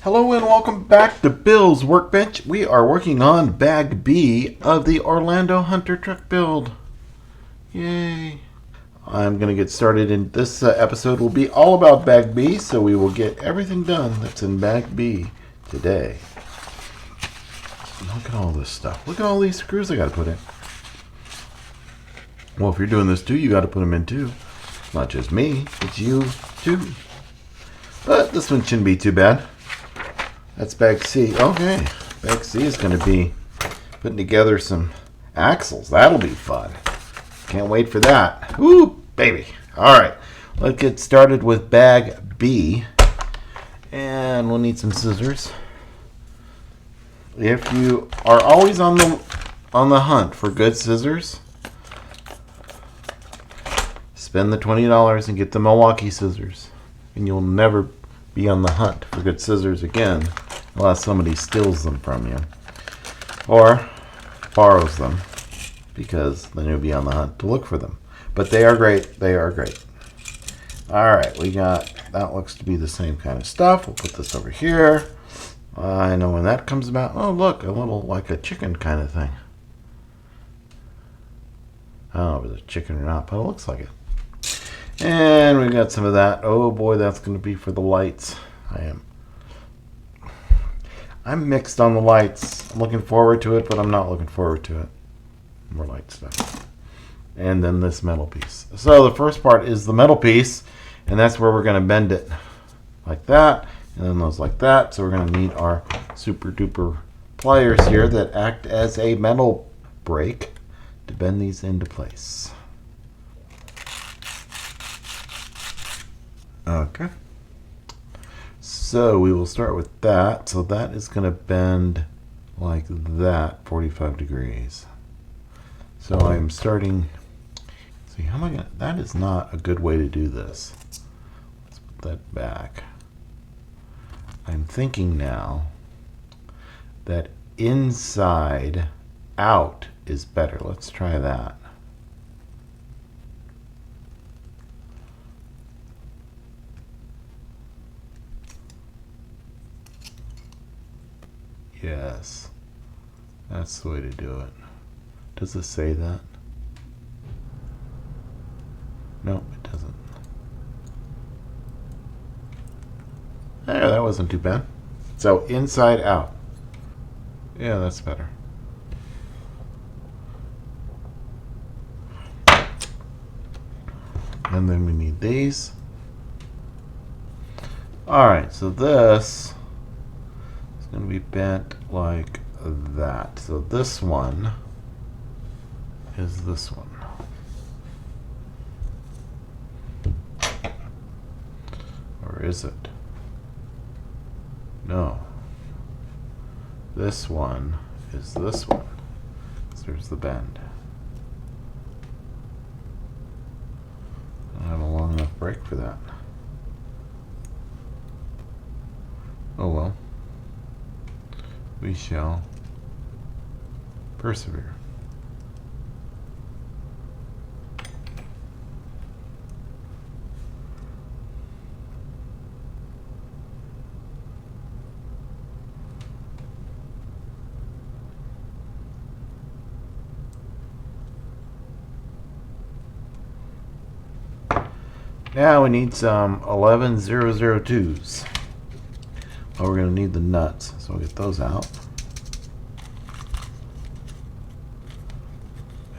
Hello and welcome back to Bill's Workbench. We are working on Bag B of the Orlandoo Hunter truck build. Yay. I'm going to get started, and this episode will be all about Bag B, so we will get everything done that's in Bag B today. Look at all this stuff. Look at all these screws I got to put in. Well, if you're doing this too, you got to put them in too. Not just me, it's you too. But this one shouldn't be too bad. That's Bag C. Okay, Bag C is going to be putting together some axles. That'll be fun. Can't wait for that. Woo, baby. All right, let's get started with Bag B. And we'll need some scissors. If you are always on the hunt for good scissors, spend the $20 and get the Milwaukee scissors, and you'll never be on the hunt for good scissors again unless somebody steals them from you or borrows them, because then you'll be on the hunt to look for them. But they are great. They are great. All right, we got, that looks to be the same kind of stuff. We'll put this over here. I know when that comes about. Oh, look, a little like a chicken kind of thing. I don't know if it's a chicken or not, but it looks like it. And we got some of that. Oh boy, that's going to be for the lights. I'm mixed on the lights. I'm looking forward to it, but I'm not looking forward to it. More light stuff. And then this metal piece. So the first part is the metal piece, and that's where we're going to bend it like that, and then those like that. So we're going to need our super duper pliers here that act as a metal brake to bend these into place. Okay. So we will start with that. So that is going to bend like that, 45 degrees. So I'm starting, see, how am I going to, that is not a good way to do this. Let's put that back. I'm thinking now that inside out is better. Let's try that. Yes, that's the way to do it. Does it say that? No, it doesn't. There, that wasn't too bad. So inside out. Yeah, that's better. And then we need these. All right, so this is going to be bent like that. So this one is this one. Or is it? No. This one is this one. So there's the bend. I don't have a long enough break for that. Oh well. We shall persevere. Now we need some 11002s. Oh, we're going to need the nuts, so we'll get those out.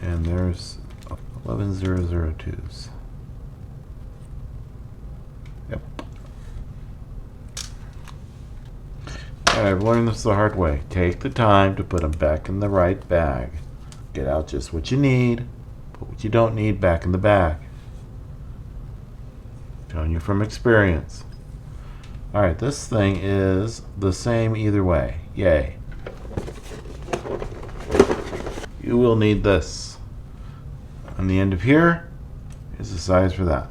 And there's 11002s. Yep. Alright, I've learned this the hard way. Take the time to put them back in the right bag. Get out just what you need, put what you don't need back in the bag. Telling you from experience. Alright, this thing is the same either way. Yay. You will need this. On the end of here is the size for that.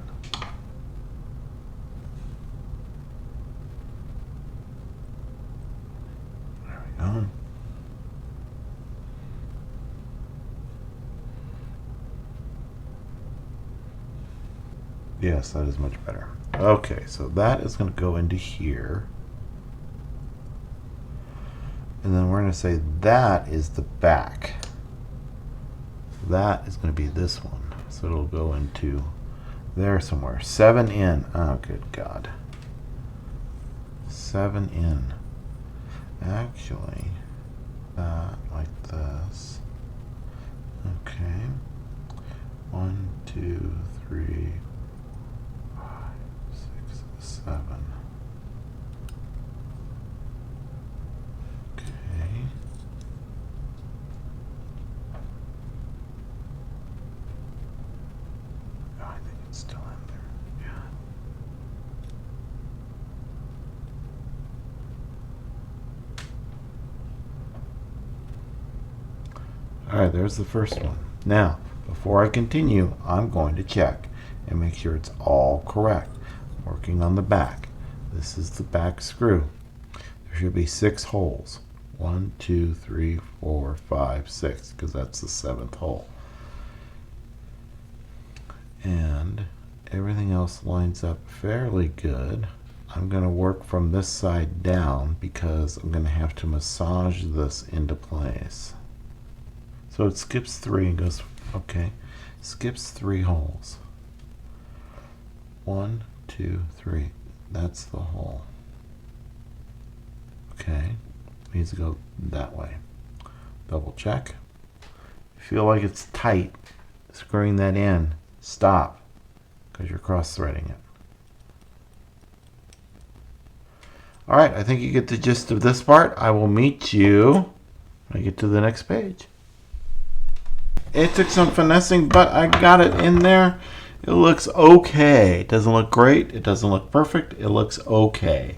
There we go. Yes, that is much better. Okay, so that is going to go into here. And then we're going to say that is the back. That is going to be this one. So it'll go into there somewhere. 7 in. Oh, good God. 7 in. Actually, like this. Okay. 1, 2, 3, 5, 6, 7. Okay. Oh, I think it's still in there. Yeah. All right, there's the first one. Now, before I continue, I'm going to check and make sure it's all correct. I'm working on the back. This is the back screw. There should be 6 holes. 1, 2, 3, 4, 5, 6, because that's the 7th hole. And everything else lines up fairly good. I'm going to work from this side down because I'm going to have to massage this into place. So it skips 3 and goes, okay, skips 3 holes. 1, 2, 3. That's the hole. Okay, it needs to go that way. Double check. If you feel like it's tight, screwing that in, stop, because you're cross-threading it. All right, I think you get the gist of this part. I will meet you when I get to the next page. It took some finessing, but I got it in there. It looks okay. It doesn't look great. It doesn't look perfect. It looks okay.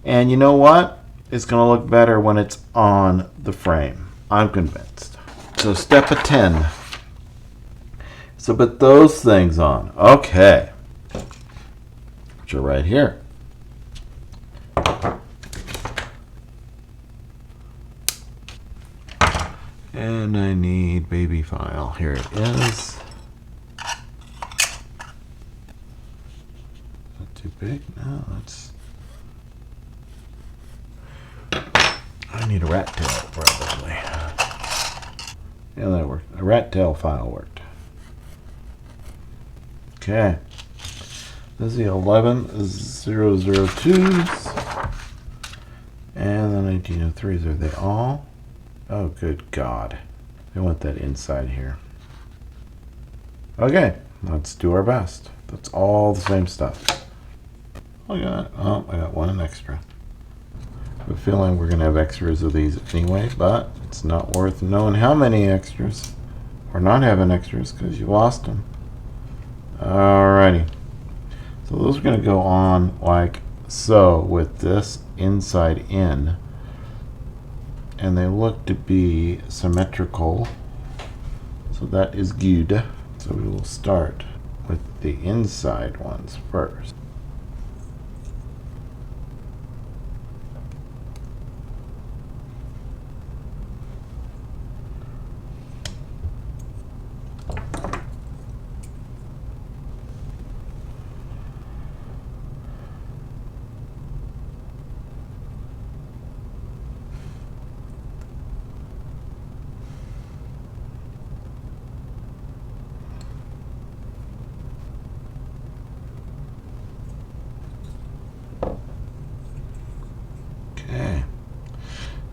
And you know what? It's going to look better when it's on the frame. I'm convinced. So step of 10. So put those things on. Okay. Which are right here. And I need baby file. Here it is. Not too big. No, that's. I need a rat tail probably. Yeah, that worked. A rat tail file worked. Okay. This is the 11002s and the 1903s. Are they all? Oh, good God. They want that inside here. Okay, let's do our best. That's all the same stuff. I got one extra. I have a feeling we're going to have extras of these anyway, but it's not worth knowing how many extras. Or not having extras because you lost them. Alrighty. So those are going to go on like so with this inside in. And they look to be symmetrical, so that is good. So we will start with the inside ones first.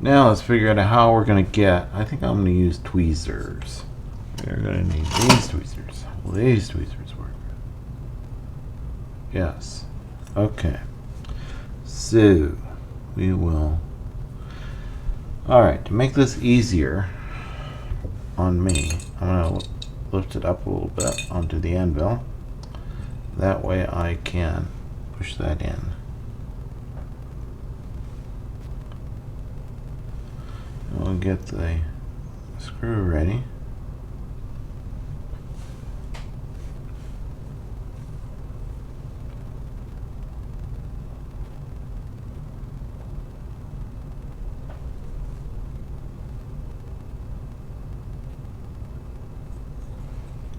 Now let's figure out how we're going to get, I think I'm going to use tweezers. We're going to need these tweezers. Will these tweezers work? Yes. Okay. So, we will, alright, to make this easier on me, I'm going to lift it up a little bit onto the anvil. That way I can push that in. We'll get the screw ready.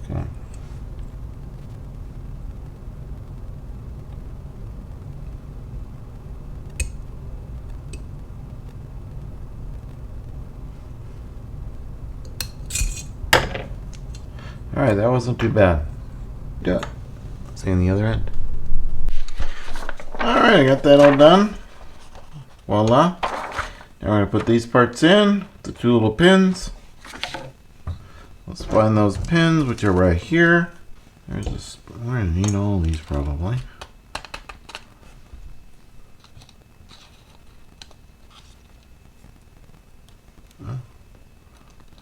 Okay. Alright, that wasn't too bad. Yeah. See on the other end. Alright, I got that all done. Voila. Now we're going to put these parts in, the two little pins. Let's find those pins, which are right here. There's this. We're going to need all these probably.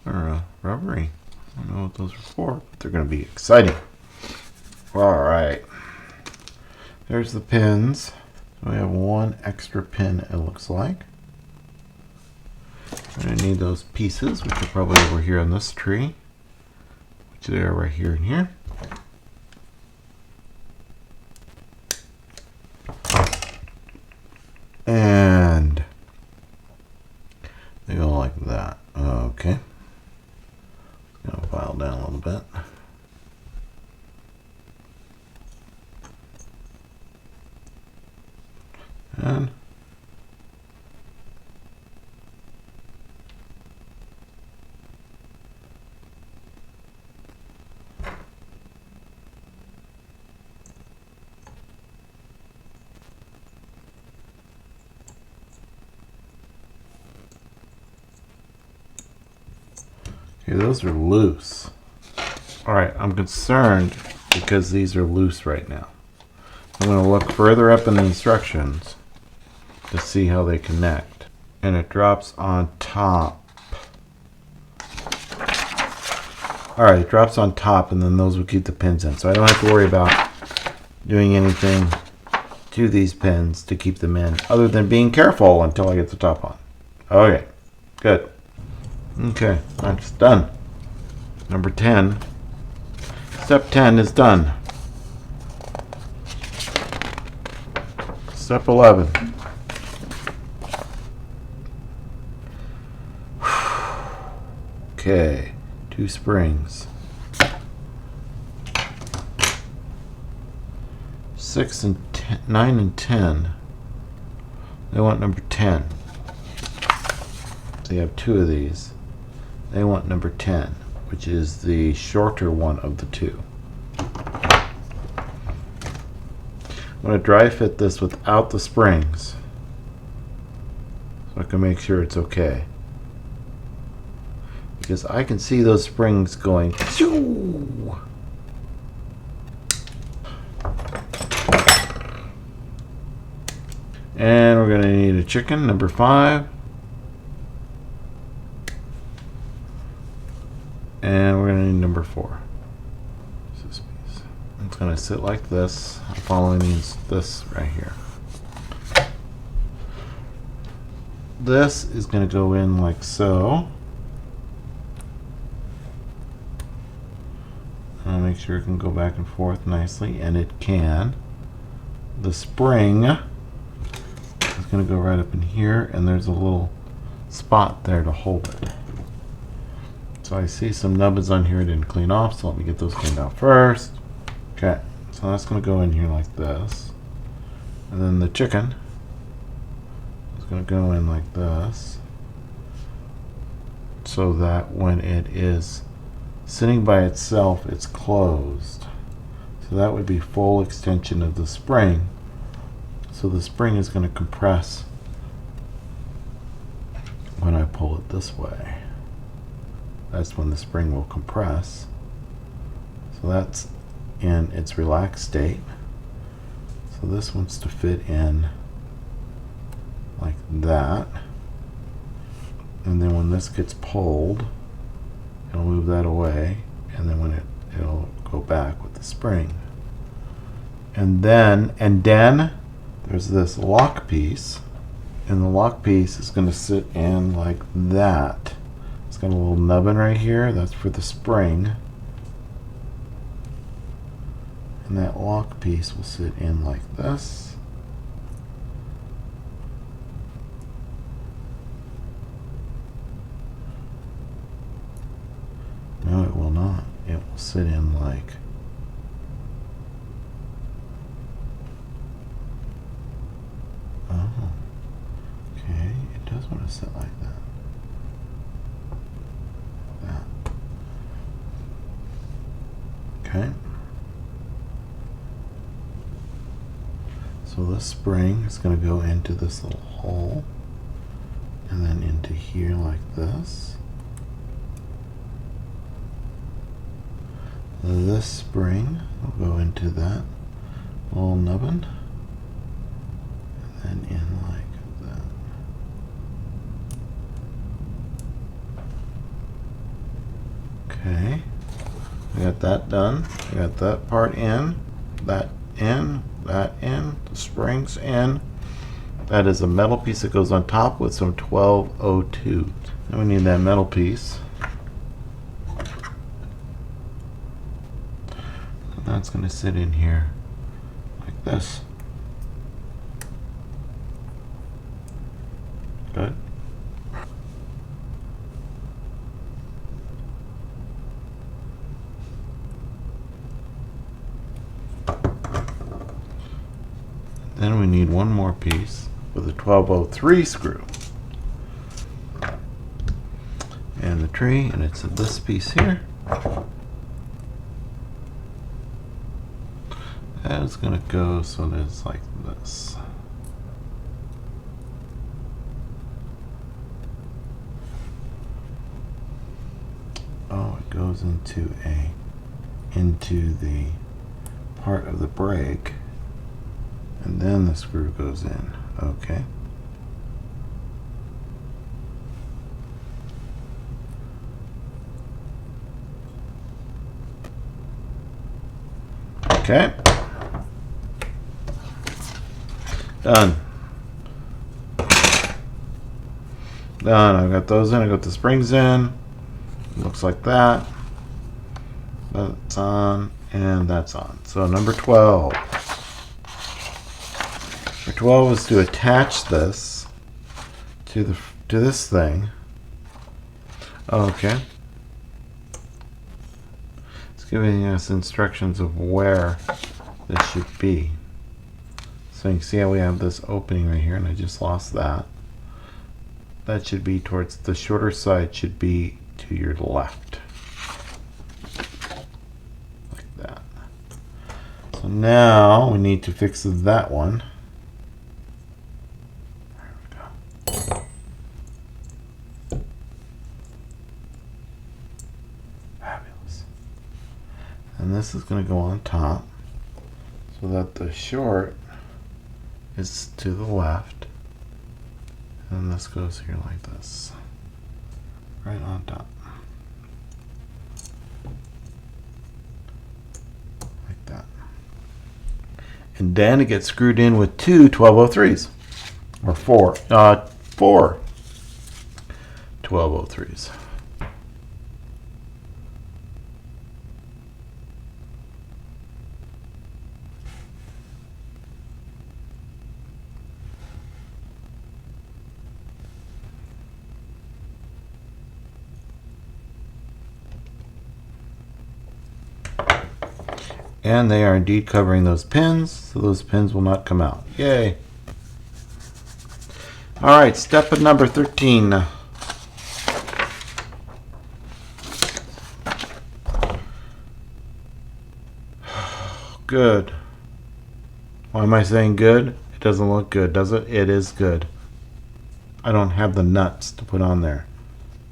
They're rubbery. I don't know what those are for, but they're going to be exciting. Alright. There's the pins. So we have one extra pin, it looks like. We're going to need those pieces, which are probably over here on this tree. Which they are right here and here. And they go like that. Okay. Gonna file down a little bit. And okay, those are loose. Alright, I'm concerned because these are loose right now. I'm going to look further up in the instructions to see how they connect. And it drops on top. Alright, it drops on top and then those will keep the pins in. So I don't have to worry about doing anything to these pins to keep them in other than being careful until I get the top on. Okay, good. Okay, that's done. Number 10. Step 10 is done. Step 11. Okay, 2 springs. 6 and 10, 9 and 10. They want number 10. So you have 2 of these. They want number 10, which is the shorter one of the 2. I'm going to dry fit this without the springs so I can make sure it's okay. Because I can see those springs going. And we're going to need a chicken, number 5. And we're going to need number 4. This piece. It's going to sit like this. I'm following this right here. This is going to go in like so. I'll make sure it can go back and forth nicely, and it can. The spring is going to go right up in here, and there's a little spot there to hold it. So I see some nubbins on here I didn't clean off, so let me get those cleaned out first. Okay, so that's going to go in here like this. And then the chicken is going to go in like this, so that when it is sitting by itself, it's closed. So that would be full extension of the spring. So the spring is going to compress when I pull it this way. That's when the spring will compress. So that's in its relaxed state. So this wants to fit in like that. And then when this gets pulled, it'll move that away, and then when it'll go back with the spring. And then there's this lock piece, and the lock piece is going to sit in like that. It's got a little nubbin right here, that's for the spring. And that lock piece will sit in like this. No, it will not. It will sit in like okay. It does want to sit like that. Okay. So this spring is going to go into this little hole and then into here like this. This spring will go into that little nubbin and then in like that. Okay, we got that done. We got that part in, that in, that in, the springs in. That is a metal piece that goes on top with some 1202. Then we need that metal piece. That's going to sit in here like this. Good. Then we need one more piece with a 1203 screw. And the tree, and it's this piece here. That is going to go so that it's like this. Oh, it goes into the part of the brake, and then the screw goes in. Okay. Okay. Done. Done. I've got those in. I got the springs in. Looks like that. That's on, and that's on. So number 12. Number 12 is to attach this to this thing. Okay. It's giving us instructions of where this should be. So you can see how we have this opening right here, and I just lost that. That should be towards the shorter side, should be to your left. Like that. So now we need to fix that one. There we go. Fabulous. And this is going to go on top so that the short is to the left, and this goes here like this, right on top, like that. And then it gets screwed in with two 1203s, or four 1203s. And they are indeed covering those pins, so those pins will not come out. Yay. All right, step number 13. Good. Why am I saying good? It doesn't look good, does it? It is good. I don't have the nuts to put on there.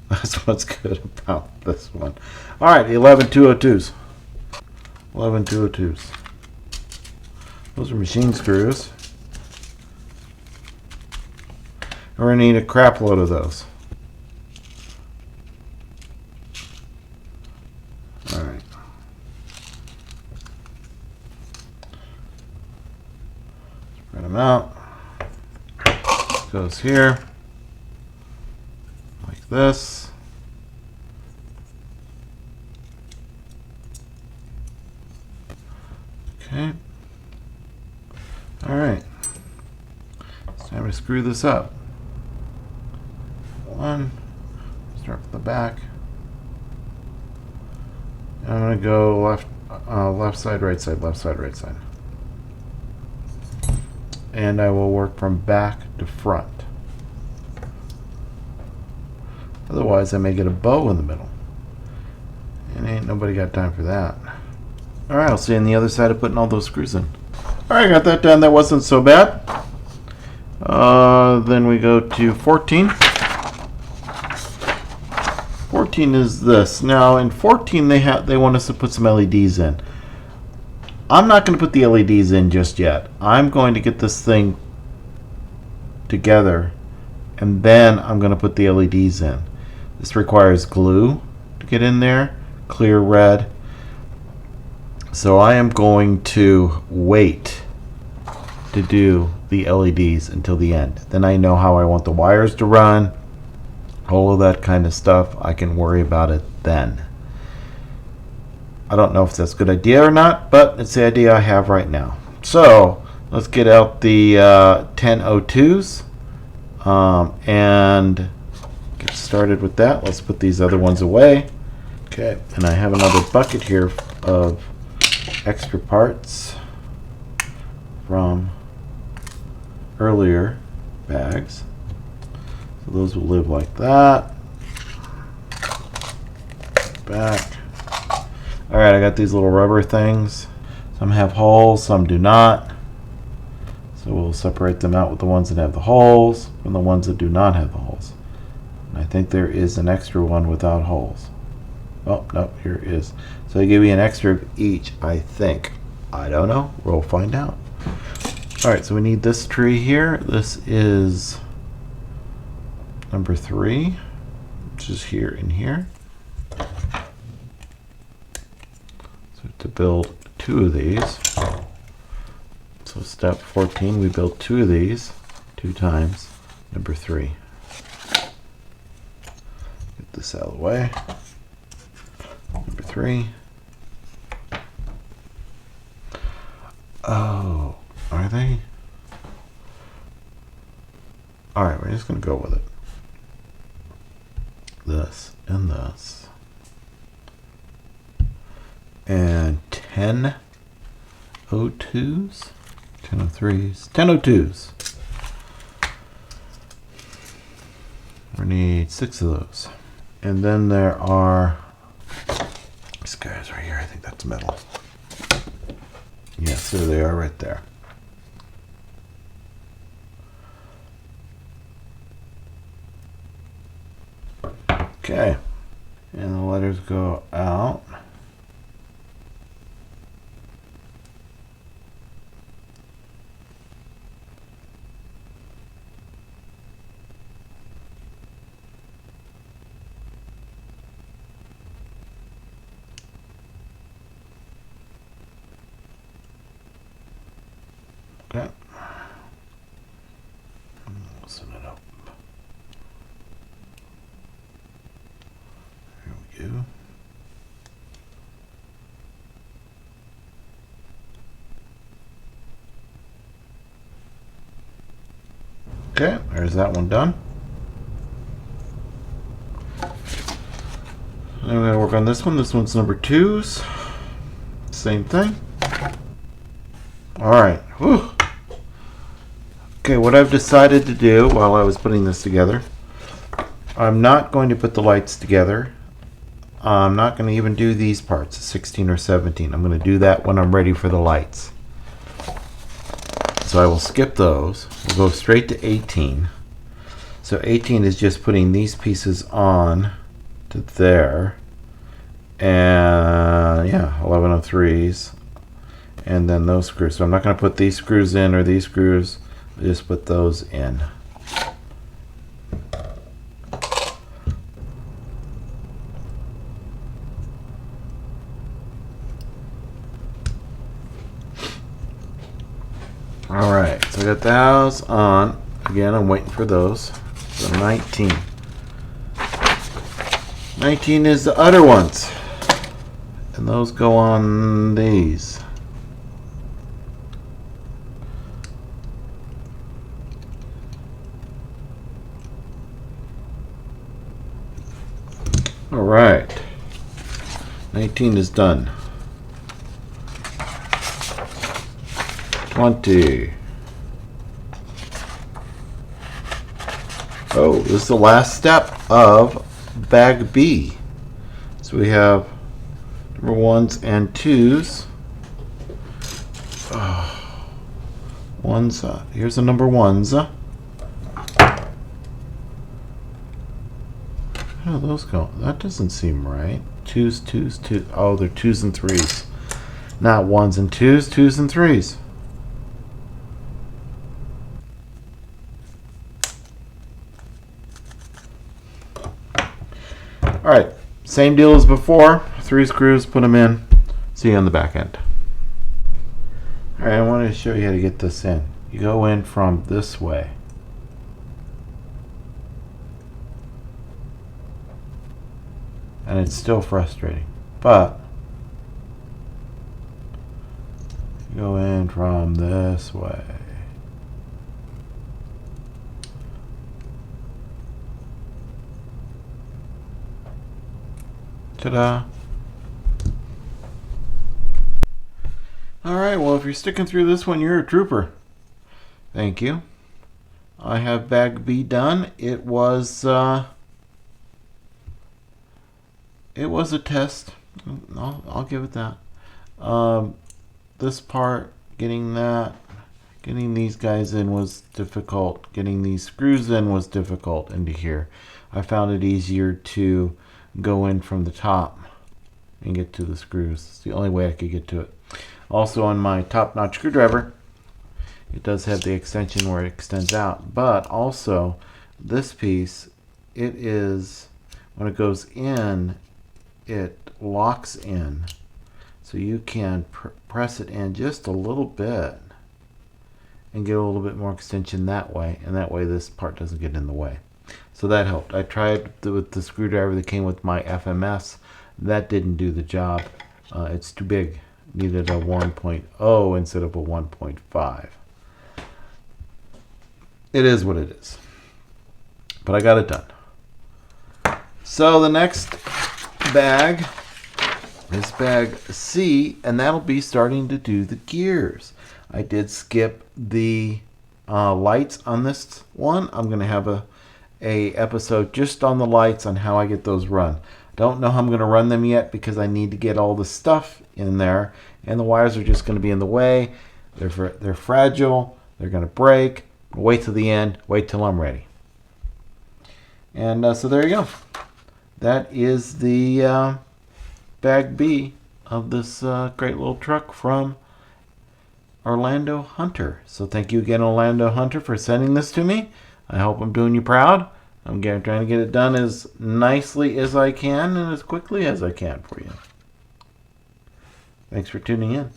That's what's good about this one. All right, 11 202s. 11 202s. Those are machine screws. We're going to need a crap load of those. All right. Spread them out. Goes here. Like this. Okay. All right. It's time to screw this up. One. Start with the back. And I'm going to go left side, right side, left side, right side. And I will work from back to front. Otherwise, I may get a bow in the middle. And ain't nobody got time for that. Alright, I'll see you on the other side of putting all those screws in. Alright, got that done. That wasn't so bad. Then we go to 14. 14 is this. Now in 14 they want us to put some LEDs in. I'm not going to put the LEDs in just yet. I'm going to get this thing together and then I'm going to put the LEDs in. This requires glue to get in there, clear red. So I am going to wait to do the LEDs until the end. Then I know how I want the wires to run, all of that kind of stuff. I can worry about it then. I don't know if that's a good idea or not, but it's the idea I have right now. So let's get out the 1002s and get started with that. Let's put these other ones away. Okay, and I have another bucket here of extra parts from earlier bags. So those will live like that. Back. Alright, I got these little rubber things. Some have holes, some do not. So we'll separate them out with the ones that have the holes from the ones that do not have the holes. And I think there is an extra one without holes. Oh, no, here it is. So they give you an extra of each, I think. I don't know. We'll find out. Alright, so we need this tree here. This is number 3, which is here and here. So to build 2 of these. So step 14, we build 2 of these, 2 times number 3. Get this out of the way. Number 3. Oh, are they? Alright, we're just going to go with it. This and this. And 10 O2s, 10 O3s, 10 O2s. We need 6 of those. And then there are these guys right here. I think that's metal. Yes, there they are right there. Okay. And the letters go out. Okay. Listen it up. Here we go. Okay, there's that one done. I'm going to work on this one. This one's number 2s. Same thing. Alright. Okay, what I've decided to do while I was putting this together, I'm not going to put the lights together. I'm not going to even do these parts, 16 or 17. I'm going to do that when I'm ready for the lights. So I will skip those. We'll go straight to 18. So 18 is just putting these pieces on to there. And yeah, 1103s. And then those screws. So I'm not going to put these screws in or these screws. I'll just put those in. Alright, so I got the house on. Again, I'm waiting for those. So 19. 19 is the other ones. And those go on these. Alright. 19 is done. 20. Oh, this is the last step of bag B. So we have number 1s and 2s Ones. Here's the number ones. How do those go? That doesn't seem right. Twos, twos, two. Oh, they're twos and threes. Not ones and twos, twos and threes. Alright, same deal as before. 3 screws, put them in. See you on the back end. Alright, I wanted to show you how to get this in. You go in from this way. And it's still frustrating. But you go in from this way. Ta-da! Alright, well if you're sticking through this one, you're a trooper. Thank you. I have bag B done. It was a test. I'll give it that. This part, getting these guys in was difficult. Getting these screws in was difficult into here. I found it easier to go in from the top and get to the screws. It's the only way I could get to it. Also on my top-notch screwdriver, it does have the extension where it extends out, but also this piece, it is, when it goes in, it locks in. So you can press it in just a little bit and get a little bit more extension that way, and that way this part doesn't get in the way. So that helped. I tried with the screwdriver that came with my FMS. That didn't do the job. It's too big. Needed a 1.0 instead of a 1.5. It is what it is. But I got it done. So the next bag is bag C, and that'll be starting to do the gears. I did skip the lights on this one. I'm going to have a episode just on the lights on how I get those run. Don't know how I'm going to run them yet because I need to get all the stuff in there, and the wires are just going to be in the way. They're fragile. They're going to break. Wait till the end. Wait till I'm ready. And so there you go. That is the bag B of this great little truck from Orlandoo Hunter. So thank you again, Orlandoo Hunter, for sending this to me. I hope I'm doing you proud. I'm trying to get it done as nicely as I can and as quickly as I can for you. Thanks for tuning in.